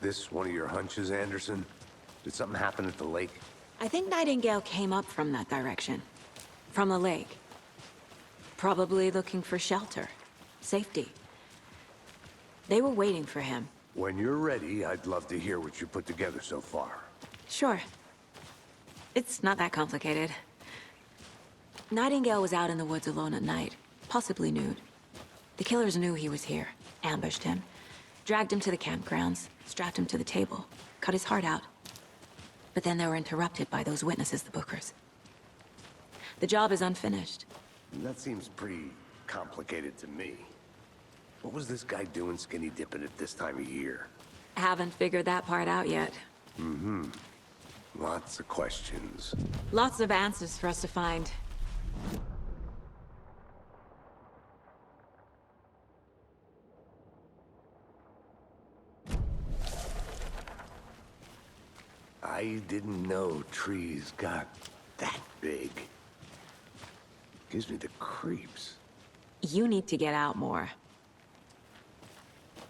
This one of your hunches, Anderson? Did something happen at the lake? I think Nightingale came up from that direction. From the lake. Probably looking for shelter. Safety. They were waiting for him. When you're ready, I'd love to hear what you put together so far. Sure. It's not that complicated. Nightingale was out in the woods alone at night, possibly nude. The killers knew he was here, ambushed him, dragged him to the campgrounds, strapped him to the table, cut his heart out. But then they were interrupted by those witnesses, the Bookers. The job is unfinished. That seems pretty complicated to me. What was this guy doing skinny dipping at this time of year? Haven't figured that part out yet. Mm-hmm. Lots of questions. Lots of answers for us to find. I didn't know trees got that big. Gives me the creeps. You need to get out more.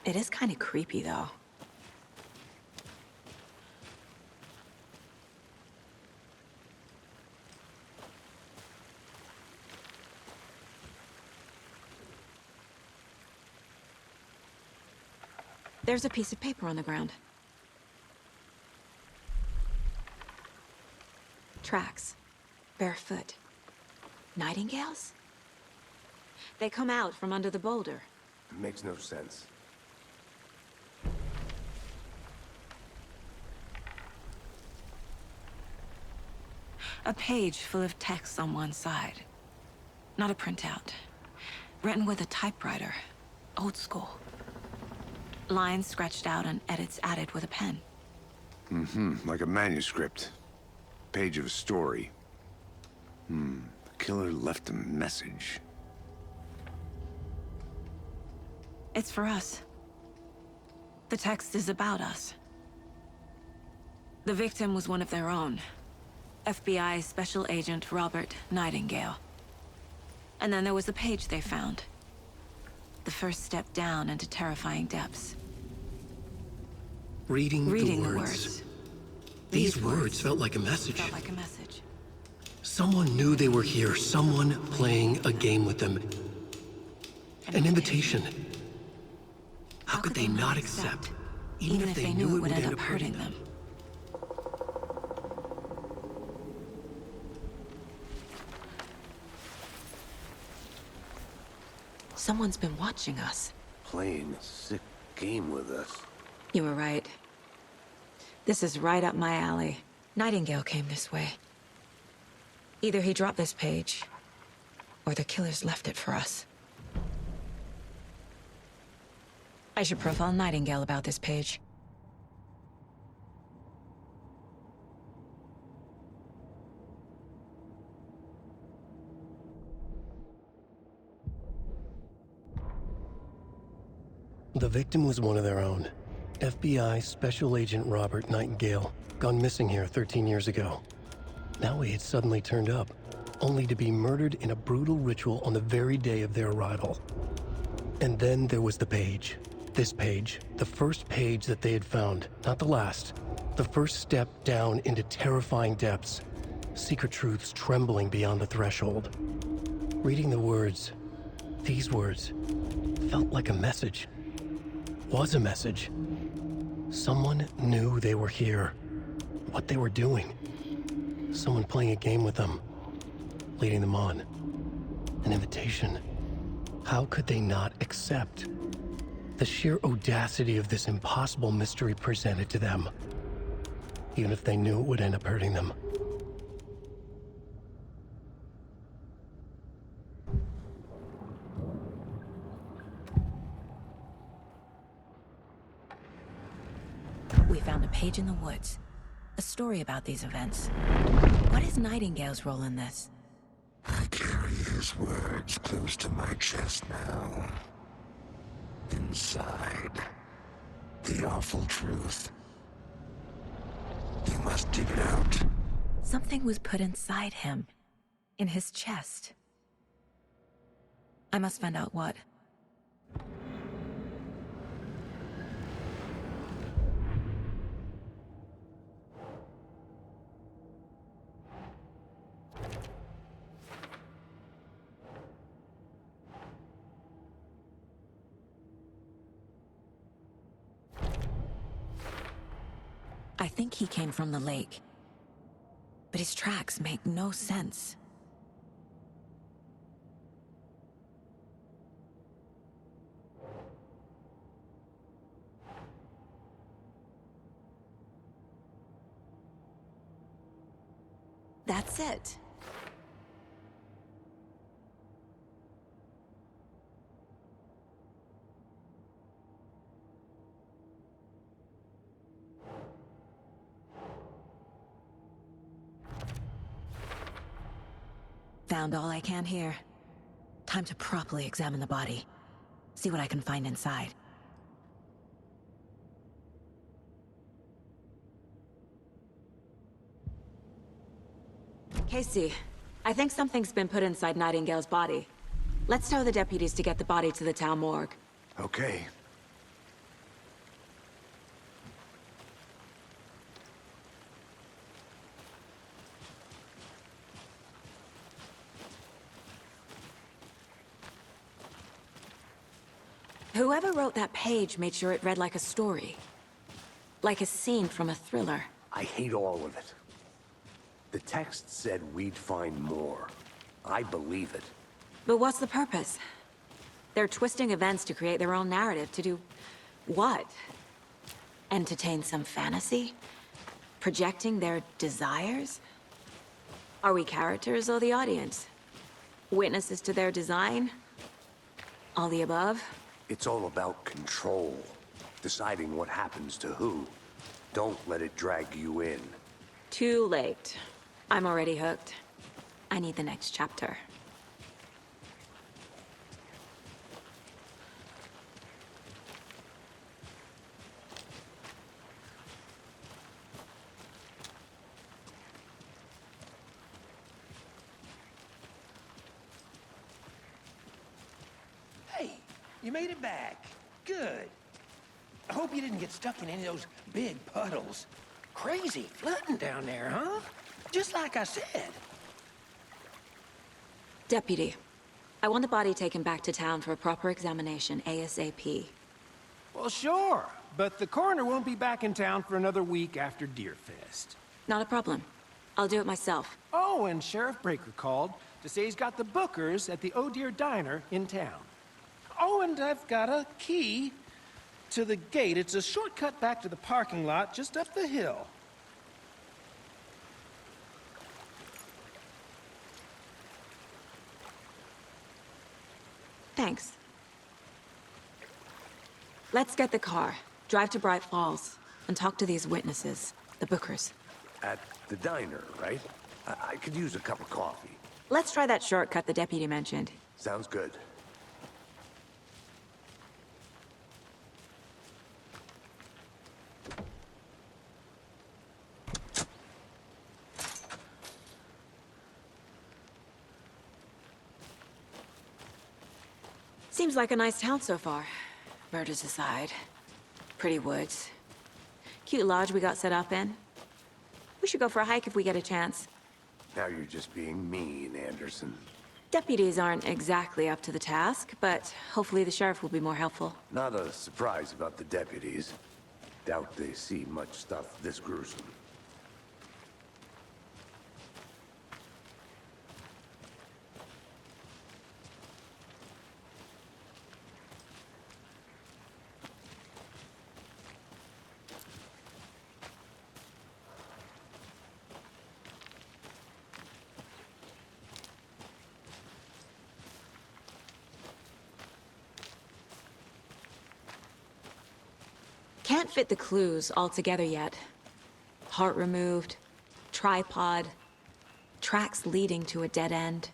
It is kind of creepy, though. There's a piece of paper on the ground. Tracks. Barefoot. Nightingales? They come out from under the boulder. It makes no sense. A page full of text on one side. Not a printout. Written with a typewriter. Old school. Lines scratched out and edits added with a pen. Mm-hmm, like a manuscript. Page of a story. The killer left a message. It's for us. The text is about us. The victim was one of their own. FBI Special Agent Robert Nightingale. And then there was the page they found. The first step down into terrifying depths. Reading the words. These words felt like a message. Someone knew they were here, someone playing a game with them. An invitation. How could they not accept, even if they knew it would end up hurting them? Someone's been watching us. Playing a sick game with us. You were right. This is right up my alley. Nightingale came this way. Either he dropped this page, or the killers left it for us. I should profile Nightingale about this page. The victim was one of their own. FBI Special Agent Robert Nightingale, gone missing here 13 years ago. Now he had suddenly turned up, only to be murdered in a brutal ritual on the very day of their arrival. And then there was the page. This page, the first page that they had found, not the last. The first step down into terrifying depths. Secret truths trembling beyond the threshold. Reading the words, these words, felt like a message. Was a message. Someone knew they were here, what they were doing. Someone playing a game with them, leading them on. An invitation. How could they not accept? The sheer audacity of this impossible mystery presented to them, even if they knew it would end up hurting them. We found a page in the woods. A story about these events. What is Nightingale's role in this? I carry his words close to my chest now. Inside, the awful truth. You must dig it out. Something was put inside him. In his chest. I must find out what. I think he came from the lake. But his tracks make no sense. That's it. Found all I can here. Time to properly examine the body. See what I can find inside. Casey, I think something's been put inside Nightingale's body. Let's tell the deputies to get the body to the town morgue. Okay. Whoever wrote that page made sure it read like a story. Like a scene from a thriller. I hate all of it. The text said we'd find more. I believe it. But what's the purpose? They're twisting events to create their own narrative to do... what? Entertain some fantasy? Projecting their desires? Are we characters or the audience? Witnesses to their design? All the above? It's all about control. Deciding what happens to who. Don't let it drag you in. Too late. I'm already hooked. I need the next chapter. Hey, you made it back. Good. I hope you didn't get stuck in any of those big puddles. Crazy flooding down there, huh? Just like I said. Deputy, I want the body taken back to town for a proper examination ASAP. Well, sure, but the coroner won't be back in town for another week after Deerfest. Not a problem. I'll do it myself. Oh, and Sheriff Breaker called to say he's got the Bookers at the Oh Deer Diner in town. Oh, and I've got a key to the gate. It's a shortcut back to the parking lot just up the hill. Thanks. Let's get the car, drive to Bright Falls, and talk to these witnesses, the Bookers. At the diner, right? I could use a cup of coffee. Let's try that shortcut the deputy mentioned. Sounds good. Seems like a nice town so far. Murders aside. Pretty woods. Cute lodge we got set up in. We should go for a hike if we get a chance. Now you're just being mean, Anderson. Deputies aren't exactly up to the task, but hopefully the sheriff will be more helpful. Not a surprise about the deputies. Doubt they see much stuff this gruesome. Can't fit the clues all together yet. Heart removed, tripod, tracks leading to a dead end.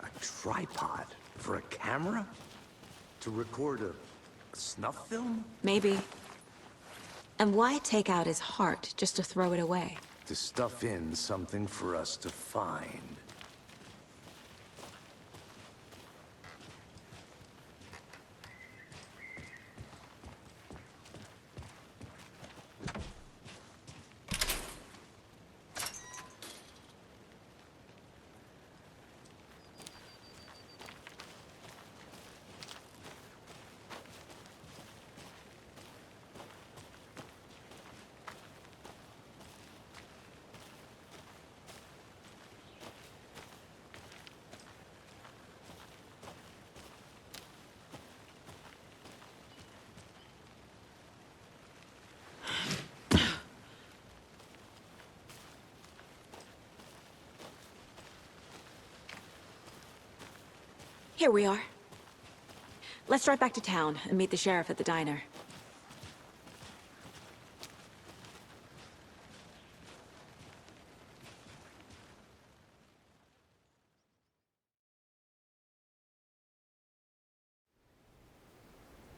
A tripod? For a camera? To record a snuff film? Maybe. And why take out his heart just to throw it away? To stuff in something for us to find. Here we are. Let's drive back to town and meet the sheriff at the diner.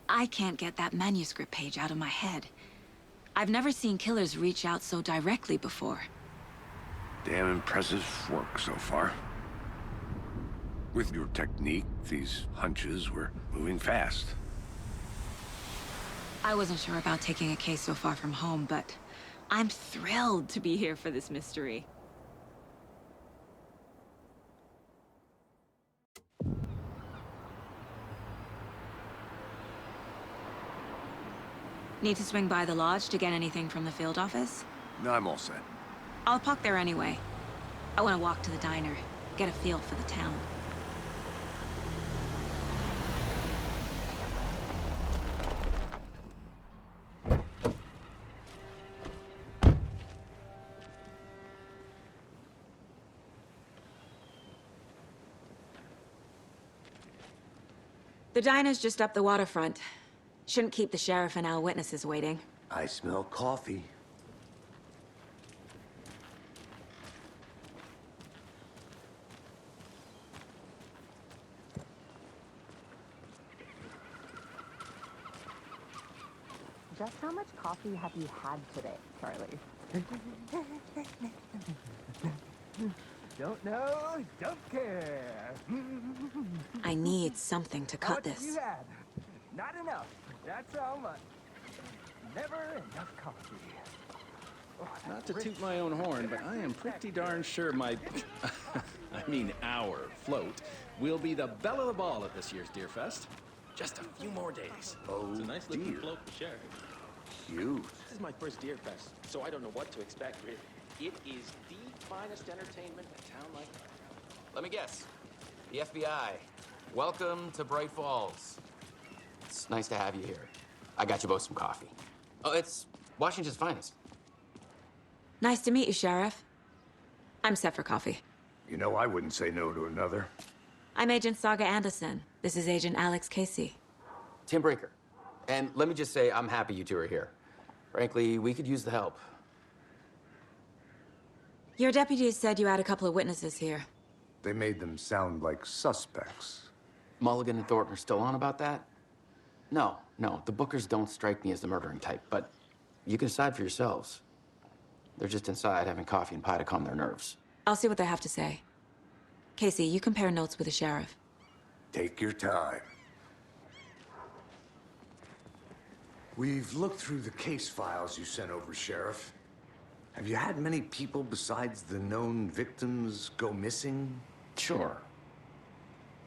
I can't get that manuscript page out of my head. I've never seen killers reach out so directly before. Damn impressive work so far. With your technique, these hunches were moving fast. I wasn't sure about taking a case so far from home, but I'm thrilled to be here for this mystery. Need to swing by the lodge to get anything from the field office? No, I'm all set. I'll park there anyway. I want to walk to the diner, get a feel for the town. The diner's just up the waterfront. Shouldn't keep the sheriff and our witnesses waiting. I smell coffee. Just how much coffee have you had today, Charlie? Don't know, don't care. I need something to How cut much this. you had? Not enough. That's how much. Never enough coffee. Oh, Not to toot my own horn, but I am pretty darn sure my, our float will be the belle of the ball at this year's Deer Fest. Just a few more days. Oh, It's a nice looking dear. float for Sheriff. Cute. This is my first Deer Fest, so I don't know what to expect, really. It is the finest entertainment a town like ours. Let me guess. The FBI. Welcome to Bright Falls. It's nice to have you here. I got you both some coffee. Oh, it's Washington's finest. Nice to meet you, Sheriff. I'm set for coffee. You know, I wouldn't say no to another. I'm Agent Saga Anderson. This is Agent Alex Casey. Tim Breaker. And let me just say, I'm happy you two are here. Frankly, we could use the help. Your deputies said you had a couple of witnesses here. They made them sound like suspects. Mulligan and Thornton are still on about that? No, the Bookers don't strike me as the murdering type, but you can decide for yourselves. They're just inside having coffee and pie to calm their nerves. I'll see what they have to say. Casey, you compare notes with the sheriff. Take your time. We've looked through the case files you sent over, Sheriff. Have you had many people besides the known victims go missing? Sure.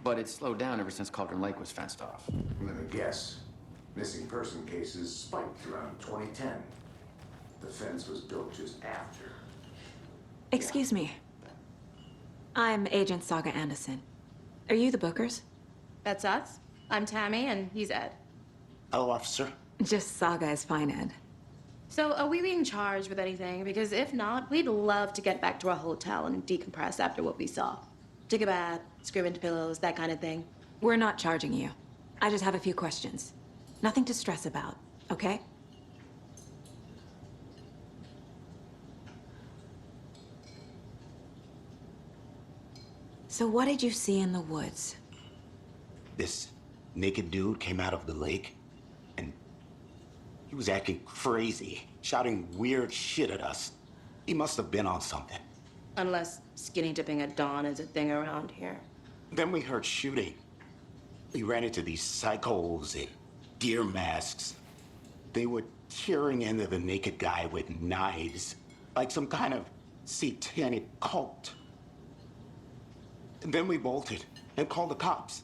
But it's slowed down ever since Cauldron Lake was fenced off. Let me guess. Missing person cases spiked around 2010. The fence was built just after. Excuse me. I'm Agent Saga Anderson. Are you the Bookers? That's us. I'm Tammy, and he's Ed. Hello, officer. Just Saga is fine, Ed. So, are we being charged with anything? Because if not, we'd love to get back to our hotel and decompress after what we saw. Take a bath, scream into pillows, that kind of thing. We're not charging you. I just have a few questions. Nothing to stress about, okay? So what did you see in the woods? This naked dude came out of the lake, and he was acting crazy, shouting weird shit at us. He must have been on something. Unless skinny dipping at dawn is a thing around here. Then we heard shooting. We ran into these psychos in deer masks. They were tearing into the naked guy with knives, like some kind of satanic cult. And then we bolted and called the cops.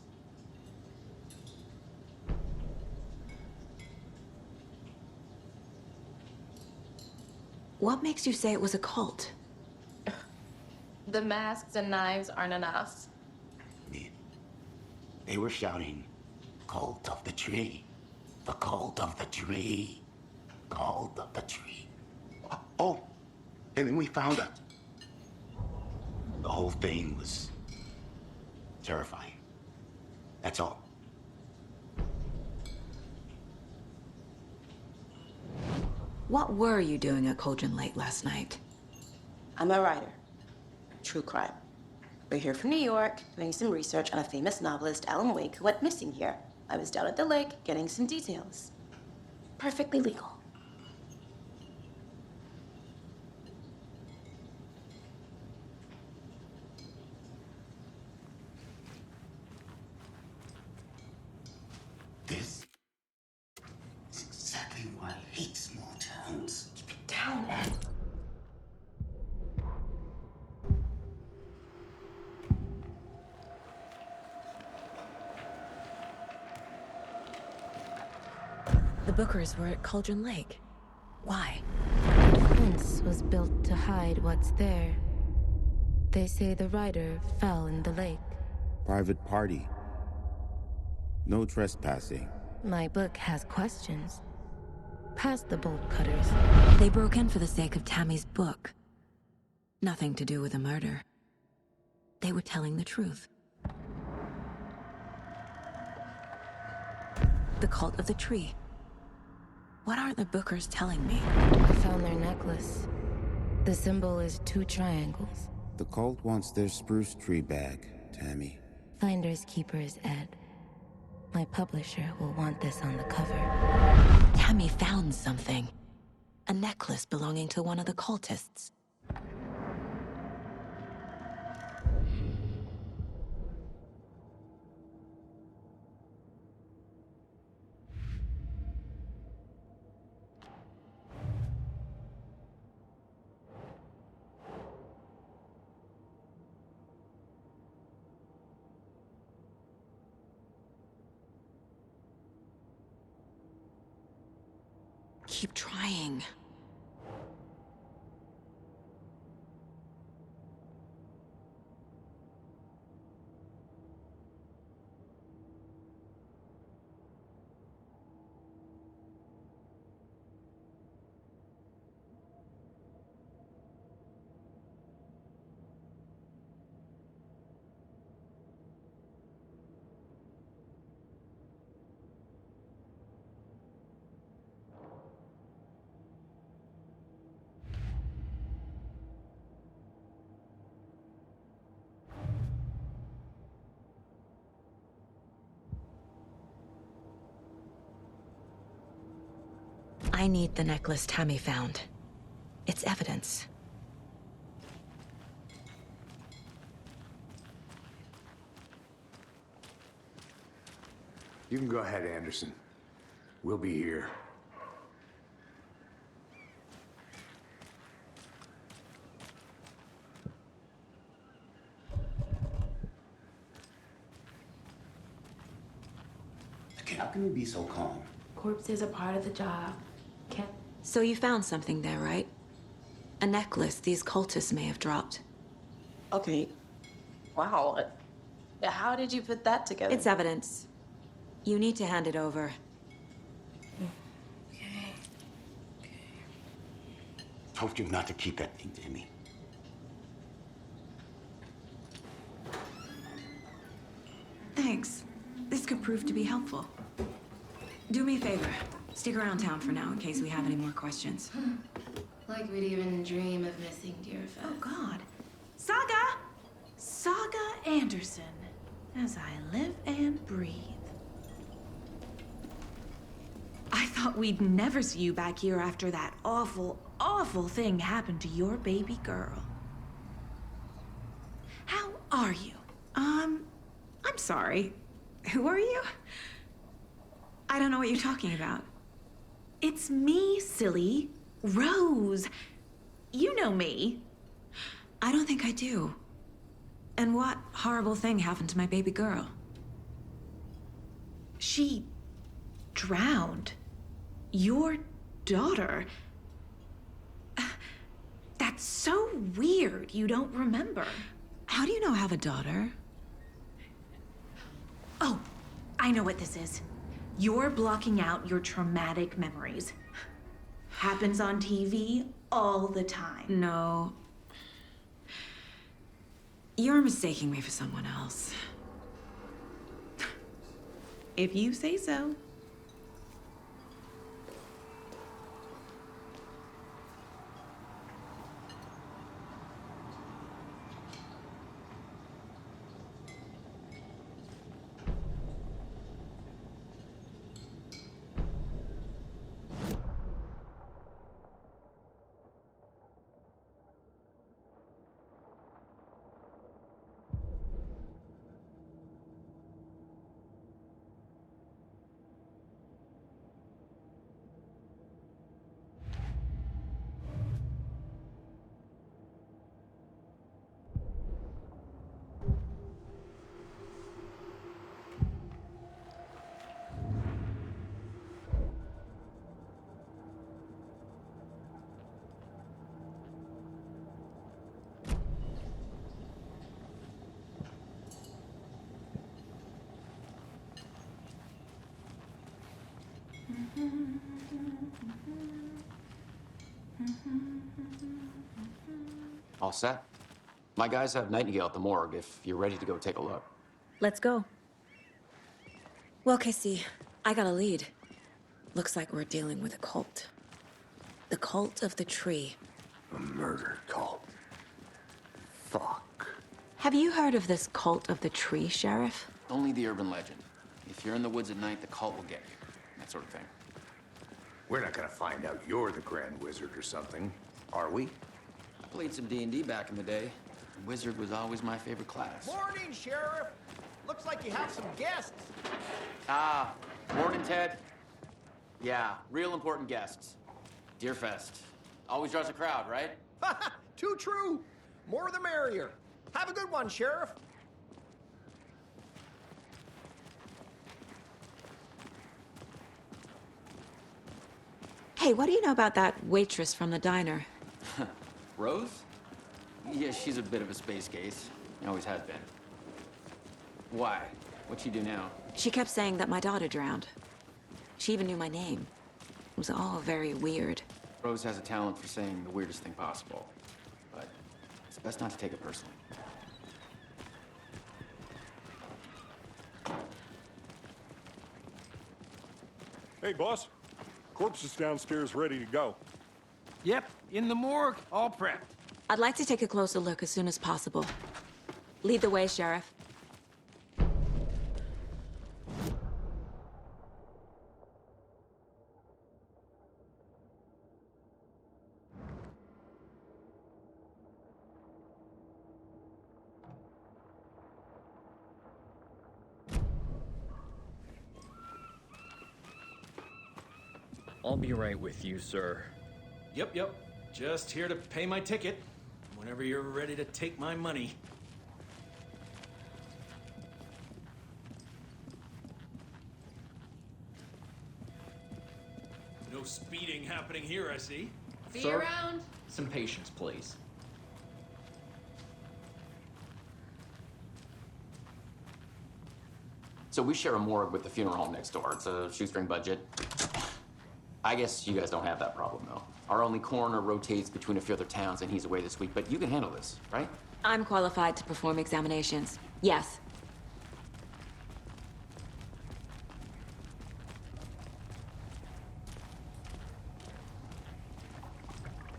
What makes you say it was a cult? The masks and knives aren't enough. They were shouting, "Cult of the tree, the cult of the tree, cult of the tree." Oh, and then we found it. The whole thing was terrifying. That's all. What were you doing at Cauldron Lake last night? I'm a writer. True crime. We're here from New York, doing some research on a famous novelist, Alan Wake, who went missing here. I was down at the lake, getting some details. Perfectly legal. This is exactly why I hate small towns. Keep it down, Ed. The Bookers were at Cauldron Lake. Why? The fence was built to hide what's there. They say the rider fell in the lake. Private party. No trespassing. My book has questions. Past the bolt cutters. They broke in for the sake of Tammy's book. Nothing to do with a murder. They were telling the truth. The cult of the tree. What are the Bookers telling me? I found their necklace. The symbol is 2 triangles. The cult wants their spruce tree back, Tammy. Finders keepers, Ed. My publisher will want this on the cover. Tammy found something. A necklace belonging to one of the cultists. Keep trying. I need the necklace Tammy found. It's evidence. You can go ahead, Anderson. We'll be here. Okay, how can you be so calm? Corpses are part of the job. Can't. So you found something there, right? A necklace these cultists may have dropped. Okay. Wow. How did you put that together? It's evidence. You need to hand it over. Told you not to keep that thing, Tammy. Thanks. This could prove to be helpful. Do me a favor. Stick around town for now in case we have any more questions. Like we'd even dream of missing Deerfest. Oh, God. Saga! Saga Anderson. As I live and breathe. I thought we'd never see you back here after that awful, awful thing happened to your baby girl. How are you? I'm sorry. Who are you? I don't know what you're talking about. It's me, silly. Rose. You know me. I don't think I do. And what horrible thing happened to my baby girl? She drowned. Your daughter. That's so weird you don't remember. How do you know I have a daughter? Oh, I know what this is. You're blocking out your traumatic memories. Happens on TV all the time. No. You're mistaking me for someone else. If you say so. All set? My guys have Nightingale at the morgue if you're ready to go take a look. Let's go. Well, Casey, I got a lead. Looks like we're dealing with a cult. The cult of the tree. A murder cult. Fuck. Have you heard of this cult of the tree, Sheriff? Only the urban legend. If you're in the woods at night, the cult will get you. That sort of thing. We're not gonna find out you're the Grand Wizard or something, are we? I played some D&D back in the day. Wizard was always my favorite class. Morning, Sheriff. Looks like you have some guests. Ah, morning, Ted. Yeah, real important guests. Deerfest. Always draws a crowd, right? Too true. More the merrier. Have a good one, Sheriff. Hey, what do you know about that waitress from the diner? Rose? Yeah, she's a bit of a space case. Always has been. Why? What'd she do now? She kept saying that my daughter drowned. She even knew my name. It was all very weird. Rose has a talent for saying the weirdest thing possible. But it's best not to take it personally. Hey, boss. Corpse is downstairs ready to go. Yep, in the morgue, all prepped. I'd like to take a closer look as soon as possible. Lead the way, Sheriff. I'll be right with you, sir. Yep. Just here to pay my ticket. Whenever you're ready to take my money. No speeding happening here, I see. See you around. Some patience, please. So we share a morgue with the funeral home next door. It's a shoestring budget. I guess you guys don't have that problem, though. Our only coroner rotates between a few other towns, and he's away this week, but you can handle this, right? I'm qualified to perform examinations. Yes.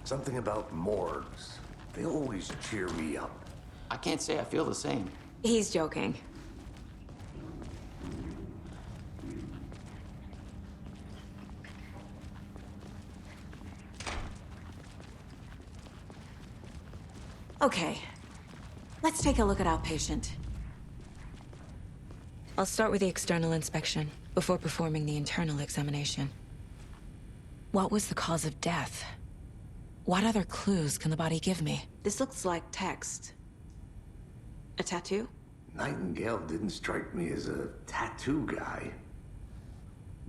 Something about morgues. They always cheer me up. I can't say I feel the same. He's joking. Okay, let's take a look at our patient. I'll start with the external inspection before performing the internal examination. What was the cause of death? What other clues can the body give me? This looks like text. A tattoo? Nightingale didn't strike me as a tattoo guy.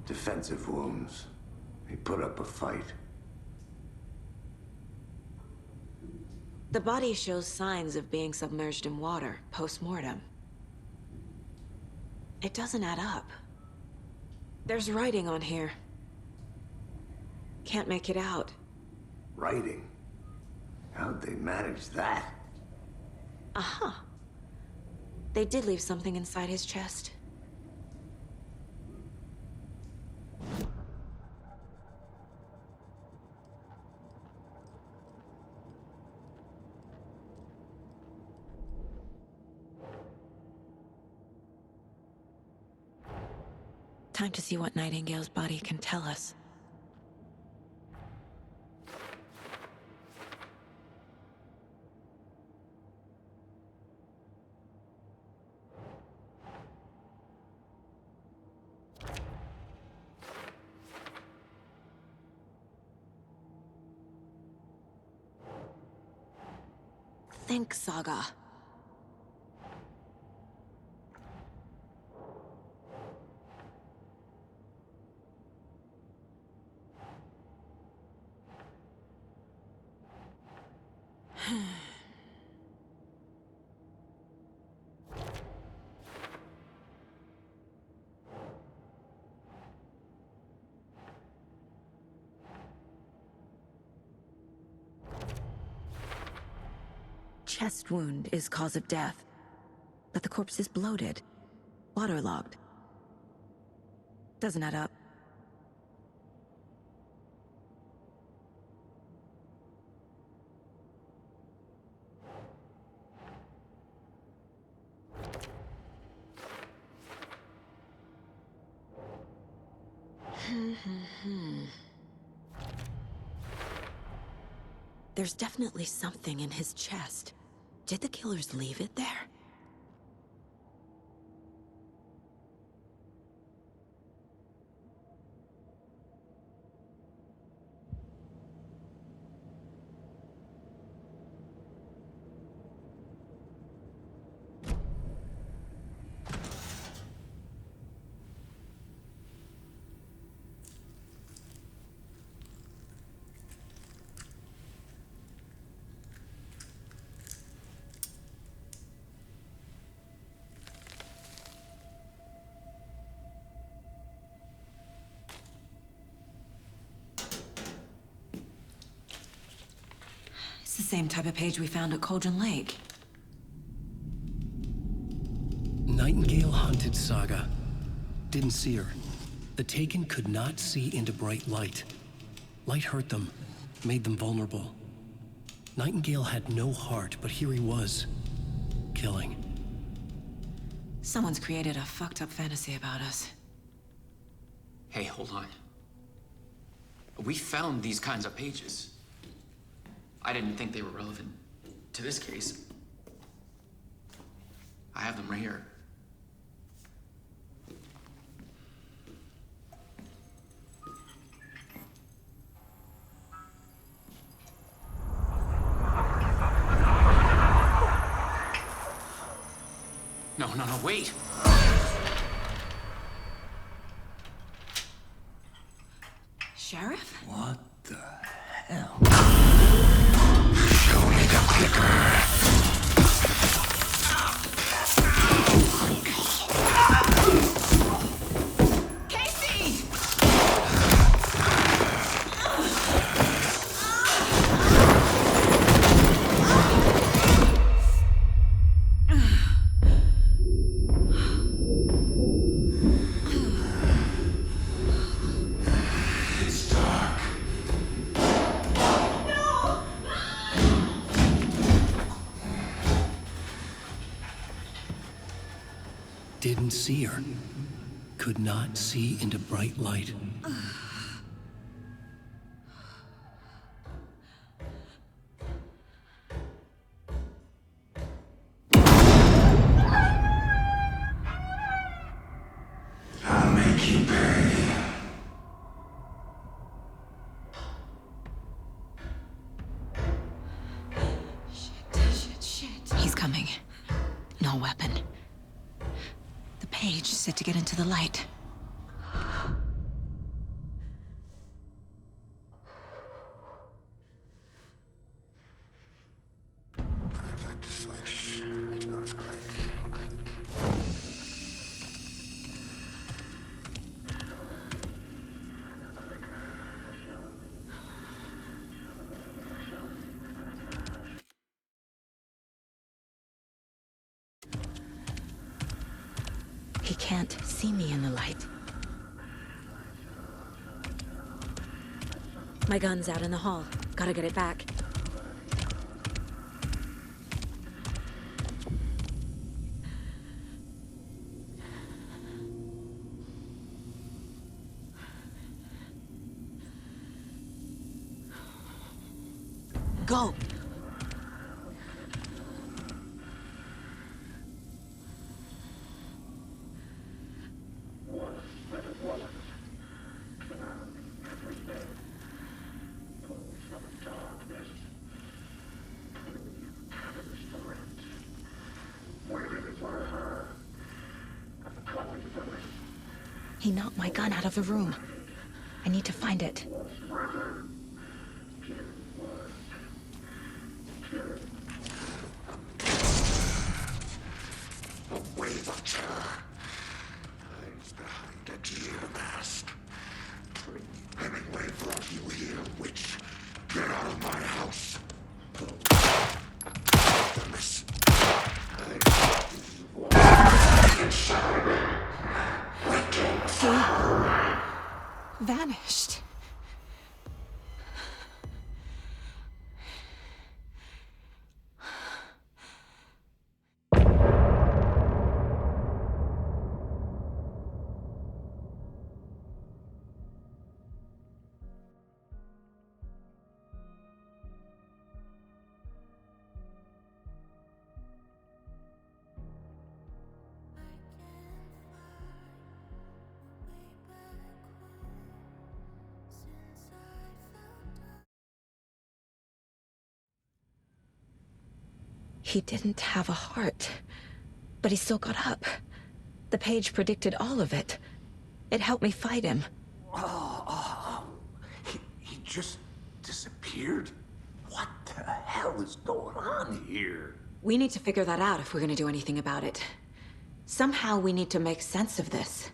Defensive wounds. He put up a fight. The body shows signs of being submerged in water post-mortem. It doesn't add up. There's writing on here. Can't make it out. Writing? How'd they manage that? Uh-huh. They did leave something inside his chest. Time to see what Nightingale's body can tell us. Think, Saga. Chest wound is cause of death, but the corpse is bloated, waterlogged. Doesn't add up. There's definitely something in his chest. Did the killers leave it there? It's the same type of page we found at Cauldron Lake. Nightingale hunted Saga. Didn't see her. The Taken could not see into bright light. Light hurt them, made them vulnerable. Nightingale had no heart, but here he was, killing. Someone's created a fucked up fantasy about us. Hey, hold on. We found these kinds of pages. I didn't think they were relevant to this case. I have them right here. No, wait! Sheriff? What the hell? Show me the clicker. Didn't see her. Could not see into bright light. I'll make you pay. Shit. He's coming. No weapon. The page said to get into the light. He can't see me in the light. My gun's out in the hall. Gotta get it back. Go! He knocked my gun out of the room. I need to find it. A wave of terror hides behind a deer mask. Hemingway brought you here, witch. Get out of my house. Artemis. He vanished. He didn't have a heart, but he still got up. The page predicted all of it. It helped me fight him. He just disappeared? What the hell is going on here? We need to figure that out if we're gonna do anything about it. Somehow we need to make sense of this.